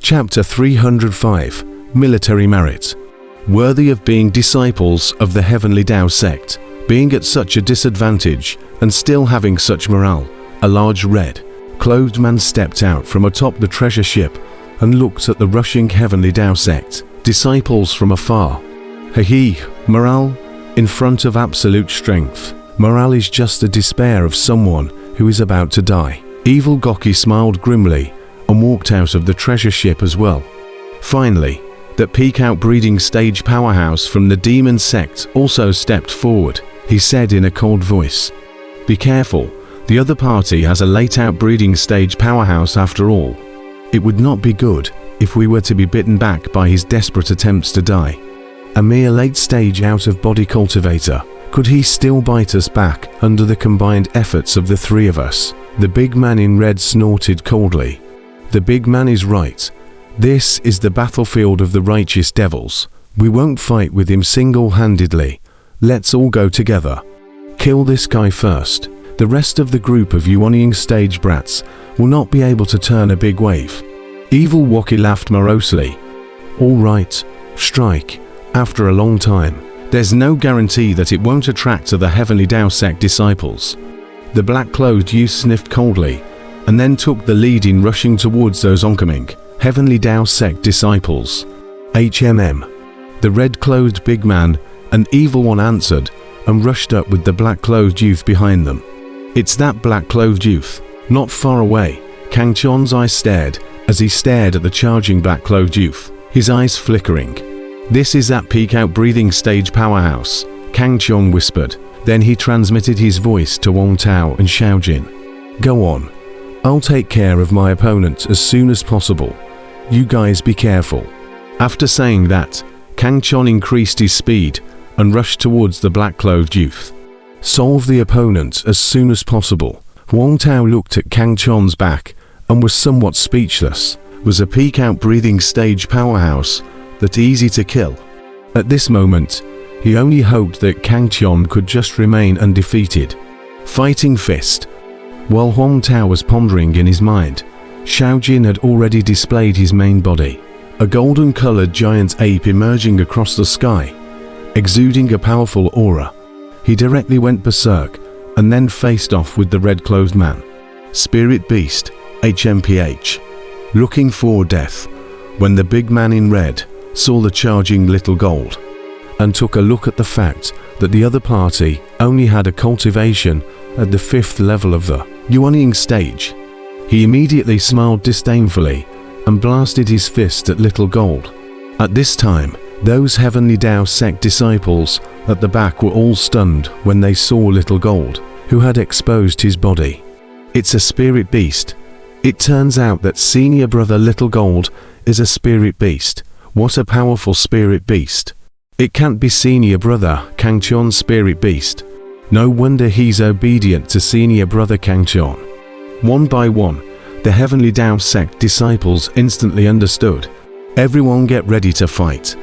Chapter 305, Military Merit. Worthy of being disciples of the Heavenly Tao sect, being at such a disadvantage and still having such morale, a large red-clothed man stepped out from atop the treasure ship and looked at the rushing Heavenly Tao sect disciples from afar. He, morale, in front of absolute strength. Morale is just the despair of someone who is about to die. Evil Goki smiled grimly and walked out of the treasure ship as well. Finally, that peak outbreeding stage powerhouse from the demon sect also stepped forward. He said in a cold voice, "Be careful, the other party has a late outbreeding stage powerhouse after all. It would not be good if we were to be bitten back by his desperate attempts to die. A mere late stage out-of-body cultivator. Could he still bite us back under the combined efforts of the three of us?" The big man in red snorted coldly. "The big man is right. This is the battlefield of the righteous devils. We won't fight with him single-handedly. Let's all go together. Kill this guy first. The rest of the group of Yuanying stage brats will not be able to turn a big wave." Evil Woki laughed morosely. "All right, strike. After a long time. There's no guarantee that it won't attract to the Heavenly Tao sect disciples." The black-clothed youth sniffed coldly and then took the lead in rushing towards those oncoming Heavenly Tao sect disciples. The red-clothed big man and Evil One answered and rushed up with the black-clothed youth behind them. "It's that black-clothed youth." Not far away, Kang Chon's eyes stared as he stared at the charging black-clothed youth, his eyes flickering. "This is that peak out-breathing stage powerhouse," Kang Chon whispered. Then he transmitted his voice to Wong Tao and Xiao Jin. "Go on. I'll take care of my opponent as soon as possible. You guys be careful." After saying that, Kang Chon increased his speed and rushed towards the black-clothed youth. "Solve the opponent as soon as possible." Wong Tao looked at Kang Chon's back and was somewhat speechless. Was a peak out-breathing stage powerhouse that easy to kill? At this moment, he only hoped that Kang Chon could just remain undefeated. Fighting fist. While Wong Tao was pondering in his mind, Xiao Jin had already displayed his main body, a golden-colored giant ape emerging across the sky, exuding a powerful aura. He directly went berserk and then faced off with the red-clothed man. Spirit Beast, HMPH. Looking for death. When the big man in red saw the charging little gold and took a look at the fact that the other party only had a cultivation at the 5th level of the Yuanying stage, he immediately smiled disdainfully and blasted his fist at little gold. At this time, those Heavenly Tao sect disciples at the back were all stunned when they saw little gold, who had exposed his body. It's a spirit beast. It turns out that senior brother Little Gold is a spirit beast. What a powerful spirit beast. It can't be senior brother Kang Chon's spirit beast. No wonder he's obedient to senior brother Kang Chon. One by one, the Heavenly Tao sect disciples instantly understood. Everyone get ready to fight.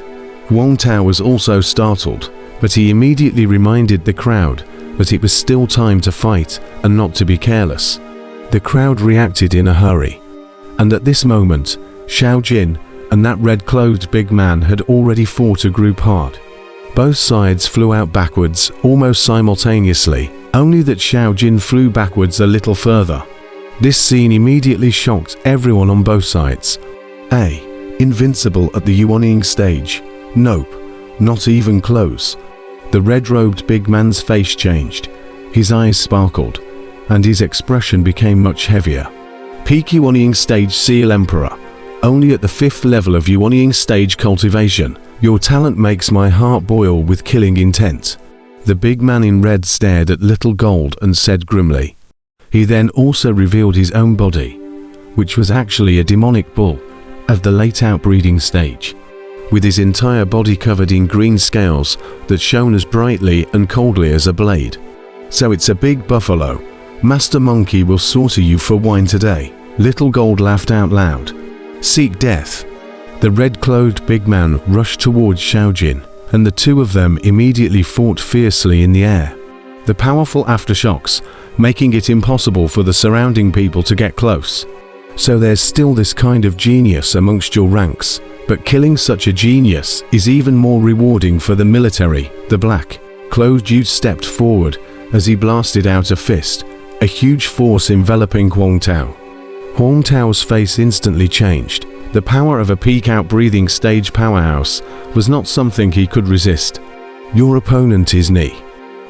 Wong Tao was also startled, but he immediately reminded the crowd that it was still time to fight and not to be careless. The crowd reacted in a hurry, and at this moment, Xiao Jin and that red-clothed big man had already fought a group hard. Both sides flew out backwards almost simultaneously, only that Xiao Jin flew backwards a little further. This scene immediately shocked everyone on both sides. Invincible at the Yuanying stage? Nope, not even close. The red-robed big man's face changed. His eyes sparkled, and his expression became much heavier. Peak Yuanying stage Seal Emperor. Only at the 5th level of Yuanying stage cultivation. Your talent makes my heart boil with killing intent. The big man in red stared at Little Gold and said grimly. He then also revealed his own body, which was actually a demonic bull of the late outbreeding stage, with his entire body covered in green scales that shone as brightly and coldly as a blade. "So it's a big buffalo. Master Monkey will slaughter you for wine today." Little Gold laughed out loud. "Seek death." The red-clothed big man rushed towards Xiao Jin, and the two of them immediately fought fiercely in the air. The powerful aftershocks making it impossible for the surrounding people to get close. So there's still this kind of genius amongst your ranks, but killing such a genius is even more rewarding for the military. The black-clothed youth stepped forward as he blasted out a fist, a huge force enveloping Huang Tao. Huang Tao's face instantly changed. The power of a peak-out breathing stage powerhouse was not something he could resist. Your opponent is Ni.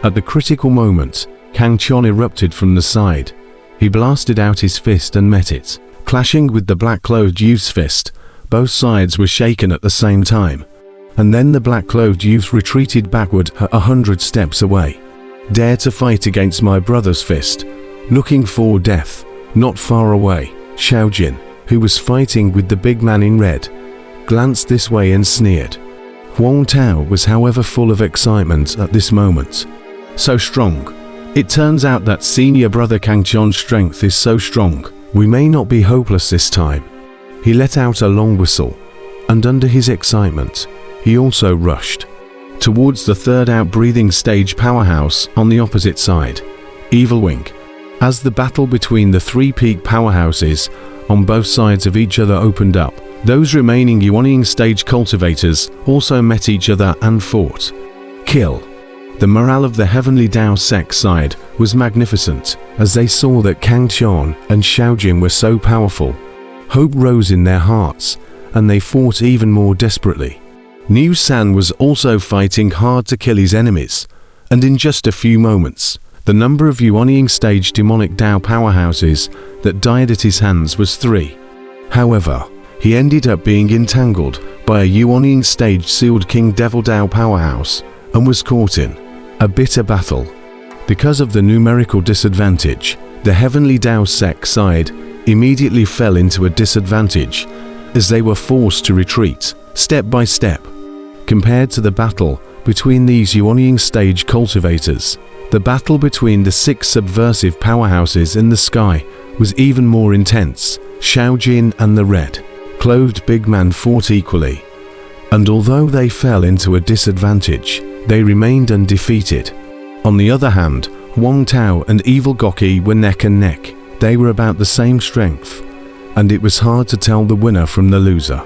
At the critical moment, Kang Chon erupted from the side. He blasted out his fist and met it. Clashing with the black-clothed youth's fist, both sides were shaken at the same time. And then the black-clothed youth retreated backward 100 steps away. Dare to fight against my brother's fist, looking for death. Not far away, Xiao Jin, who was fighting with the big man in red, glanced this way and sneered. Huang Tao was however full of excitement at this moment. So strong. It turns out that senior brother Kang Chon's strength is so strong, we may not be hopeless this time. He let out a long whistle, and under his excitement, he also rushed towards the third out-breathing stage powerhouse on the opposite side, Evil Wing. As the battle between the three peak powerhouses on both sides of each other opened up, those remaining Yuanying stage cultivators also met each other and fought. Kill. The morale of the Heavenly Dao sect side was magnificent as they saw that Kang Chon and Xiao Jin were so powerful. Hope rose in their hearts, and they fought even more desperately. Niu San was also fighting hard to kill his enemies, and in just a few moments, the number of Yuanying stage demonic Dao powerhouses that died at his hands was 3. However, he ended up being entangled by a Yuanying stage sealed King Devil Dao powerhouse and was caught in a bitter battle. Because of the numerical disadvantage, the Heavenly Dao sect side immediately fell into a disadvantage as they were forced to retreat step by step. Compared to the battle between these Yuanying stage cultivators, the battle between the 6 subversive powerhouses in the sky was even more intense. Xiao Jin and the red-clothed big man fought equally, and although they fell into a disadvantage, they remained undefeated. On the other hand, Huang Tao and Evil Goki were neck and neck. They were about the same strength, and it was hard to tell the winner from the loser.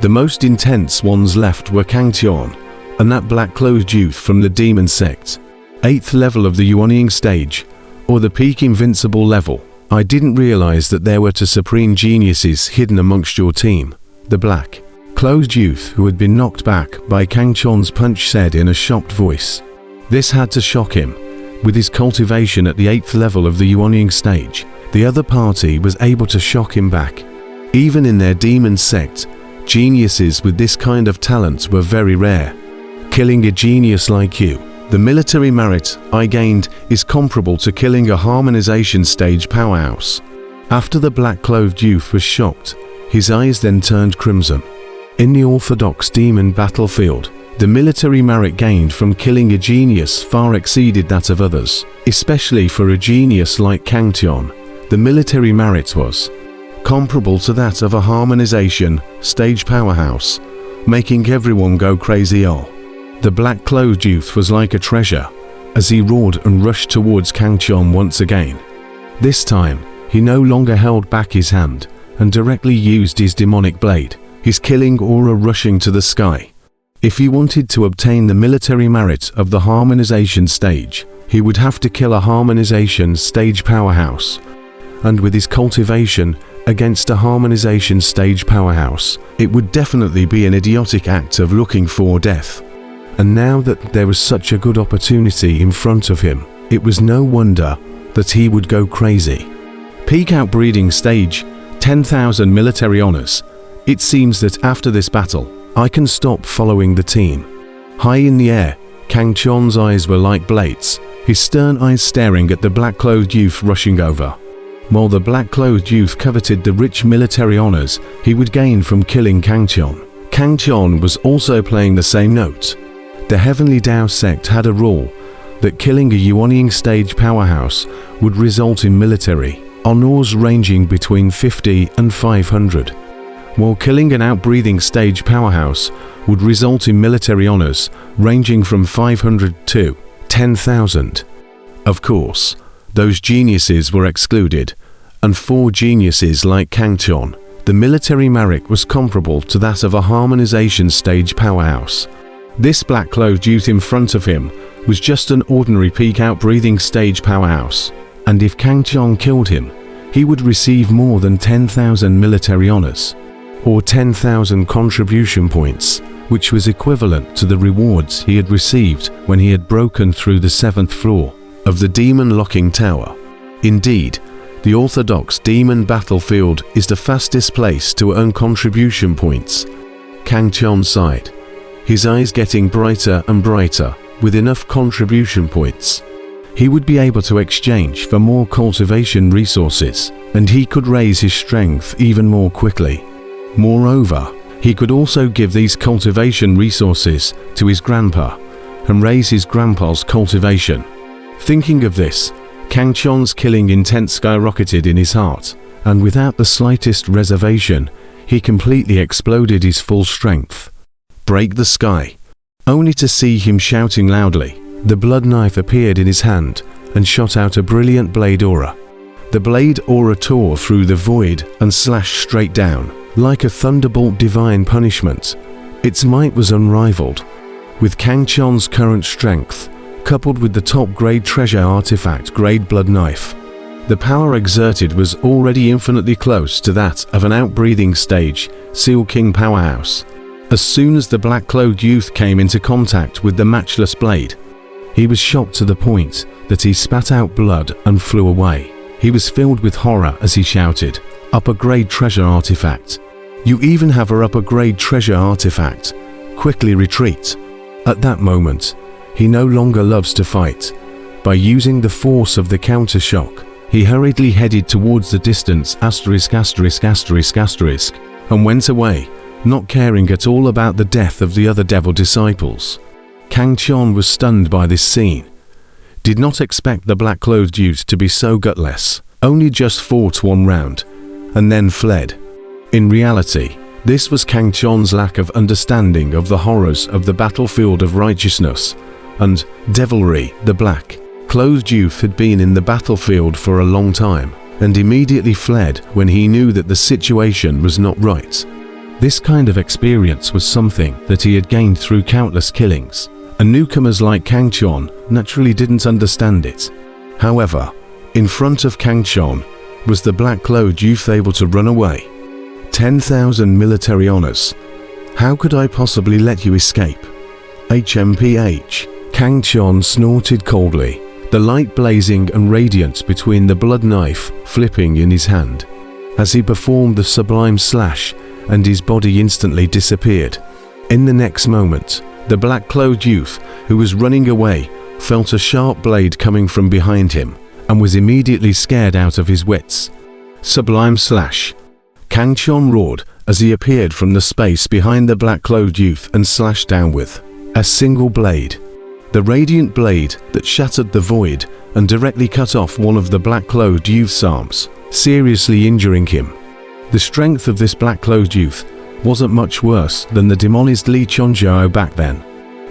The most intense ones left were Kang Chon and that black-clothed youth from the demon sect. 8th level of the Yuanying stage, or the peak invincible level. I didn't realize that there were 2 supreme geniuses hidden amongst your team. The black-clothed youth who had been knocked back by Kang Chon's punch said in a shocked voice. This had to shock him. With his cultivation at the 8th level of the Yuanying stage, the other party was able to shock him back. Even in their demon sect, geniuses with this kind of talent were very rare. Killing a genius like you, the military merit I gained is comparable to killing a harmonization stage powerhouse. After the black-clothed youth was shocked, his eyes then turned crimson. In the orthodox demon battlefield, the military merit gained from killing a genius far exceeded that of others, especially for a genius like Kang Chon. The military merit was comparable to that of a harmonization stage powerhouse, making everyone go crazy. The black-clothed youth was like a treasure, as he roared and rushed towards Kang Chon once again. This time, he no longer held back his hand, and directly used his demonic blade, his killing aura rushing to the sky. If he wanted to obtain the military merit of the harmonization stage, he would have to kill a harmonization stage powerhouse. And with his cultivation against a harmonization stage powerhouse, it would definitely be an idiotic act of looking for death. And now that there was such a good opportunity in front of him, it was no wonder that he would go crazy. Peak outbreeding stage, 10,000 military honors. It seems that after this battle, I can stop following the team. High in the air, Kang Chon's eyes were like blades, his stern eyes staring at the black-clothed youth rushing over. While the black-clothed youth coveted the rich military honors he would gain from killing Kang Chon, Kang Chon was also playing the same note. The Heavenly Dao sect had a rule that killing a Yuanying stage powerhouse would result in military honors ranging between 50 and 500, while killing an outbreathing stage powerhouse would result in military honors ranging from 500 to 10,000. Of course, those geniuses were excluded, and 4 geniuses like Kangchon, the military Marik was comparable to that of a harmonization stage powerhouse. This black-clothed youth in front of him was just an ordinary peak-out breathing stage powerhouse, and if Kangchon killed him, he would receive more than 10,000 military honors, or 10,000 contribution points, which was equivalent to the rewards he had received when he had broken through the 7th floor of the Demon Locking Tower. Indeed, the orthodox demon battlefield is the fastest place to earn contribution points. Kangchon sighed, his eyes getting brighter and brighter with enough contribution points. He would be able to exchange for more cultivation resources, and he could raise his strength even more quickly. Moreover, he could also give these cultivation resources to his grandpa and raise his grandpa's cultivation. Thinking of this, Kangchon's killing intent skyrocketed in his heart, and without the slightest reservation, he completely exploded his full strength. Break the sky. Only to see him shouting loudly, the blood knife appeared in his hand and shot out a brilliant blade aura. The blade aura tore through the void and slashed straight down, like a thunderbolt divine punishment. Its might was unrivaled. With Kangchon's current strength, coupled with the top-grade treasure artifact grade blood knife, the power exerted was already infinitely close to that of an outbreathing stage Seal King powerhouse. As soon as the black-clothed youth came into contact with the matchless blade, he was shocked to the point that he spat out blood and flew away. He was filled with horror as he shouted, "Upper-grade treasure artifact. You even have a upper-grade treasure artifact. Quickly retreat." At that moment, he no longer loves to fight. By using the force of the counter-shock, he hurriedly headed towards the distance ******** and went away, not caring at all about the death of the other devil disciples. Kangchon was stunned by this scene. Did not expect the black-clothed youth to be so gutless, only just fought one round, and then fled. In reality, this was Kangchon's lack of understanding of the horrors of the battlefield of righteousness, and devilry. The black-clothed youth had been in the battlefield for a long time, and immediately fled when he knew that the situation was not right. This kind of experience was something that he had gained through countless killings, and newcomers like Kangchon naturally didn't understand it. However, in front of Kangchon was the black-clothed youth able to run away. 10,000 military honors. How could I possibly let you escape? HMPH. Kangchon snorted coldly, the light blazing and radiant between the blood knife flipping in his hand. As he performed the sublime slash, and his body instantly disappeared. In the next moment, the black-clothed youth, who was running away, felt a sharp blade coming from behind him, and was immediately scared out of his wits. Sublime slash. Kangchon roared as he appeared from the space behind the black-clothed youth and slashed down with a single blade. The radiant blade that shattered the void and directly cut off one of the black-clothed youth's arms, seriously injuring him. The strength of this black-clothed youth wasn't much worse than the demonized Li Chonjiao back then.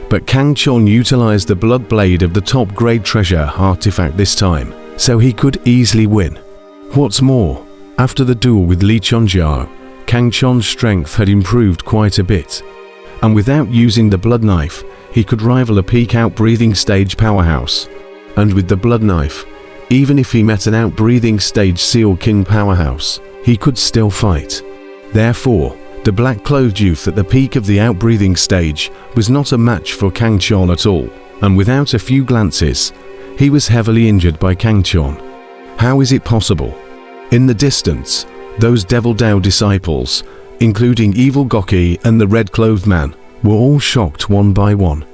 But Kangchon utilized the blood blade of the top-grade treasure artifact this time, so he could easily win. What's more, after the duel with Li Chonjiao, Kangchon's strength had improved quite a bit, and without using the blood knife, he could rival a peak outbreathing stage powerhouse. And with the blood knife, even if he met an outbreathing stage Seal King powerhouse, he could still fight. Therefore, the black-clothed youth at the peak of the outbreathing stage was not a match for Kangchon at all, and without a few glances, he was heavily injured by Kangchon. How is it possible? In the distance, those Devil Dao disciples, including Evil Goki and the red-clothed man, were all shocked one by one.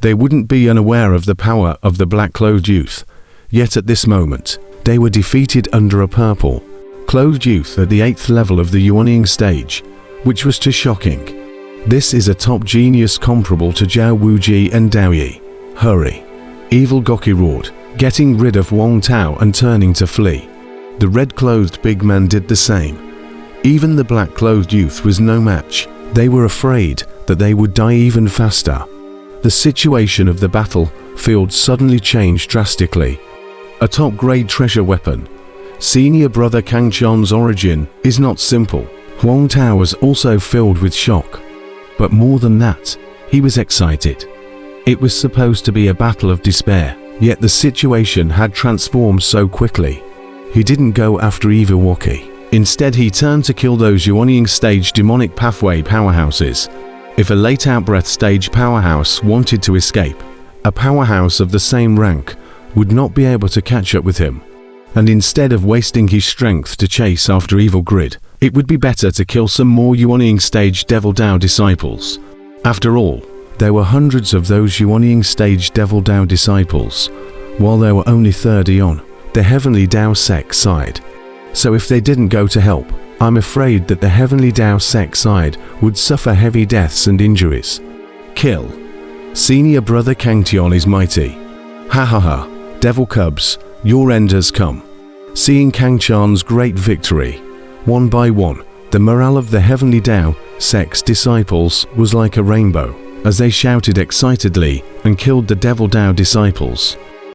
They wouldn't be unaware of the power of the black-clothed youth, yet at this moment, they were defeated under a purple-clothed youth at the 8th level of the Yuanying stage, which was too shocking. This is a top genius comparable to Zhao Wuji and Daoyi. Hurry! Evil Goki roared, getting rid of Wang Tao and turning to flee. The red-clothed big man did the same. Even the black-clothed youth was no match. They were afraid that they would die even faster. The situation of the battlefield suddenly changed drastically. A top-grade treasure weapon, Senior brother Kang Chan's origin is not simple. Huang Tao was also filled with shock. But more than that, he was excited. It was supposed to be a battle of despair, yet the situation had transformed so quickly. He didn't go after evil Wuxia. Instead, he turned to kill those Yuanying stage demonic pathway powerhouses. If a late outbreath stage powerhouse wanted to escape, a powerhouse of the same rank would not be able to catch up with him. And instead of wasting his strength to chase after evil grid, it would be better to kill some more Yuanying stage Devil Dao disciples. After all, there were hundreds of those Yuanying stage Devil Dao disciples, while there were only 30 on the Heavenly Dao sect side. So if they didn't go to help, I'm afraid that the Heavenly Dao sect side would suffer heavy deaths and injuries. Kill. Senior brother Kang Tian is mighty. Ha ha ha, devil cubs, your end has come. Seeing Kang Chan's great victory, one by one, the morale of the Heavenly Dao sect's disciples was like a rainbow, as they shouted excitedly and killed the Devil Dao disciples.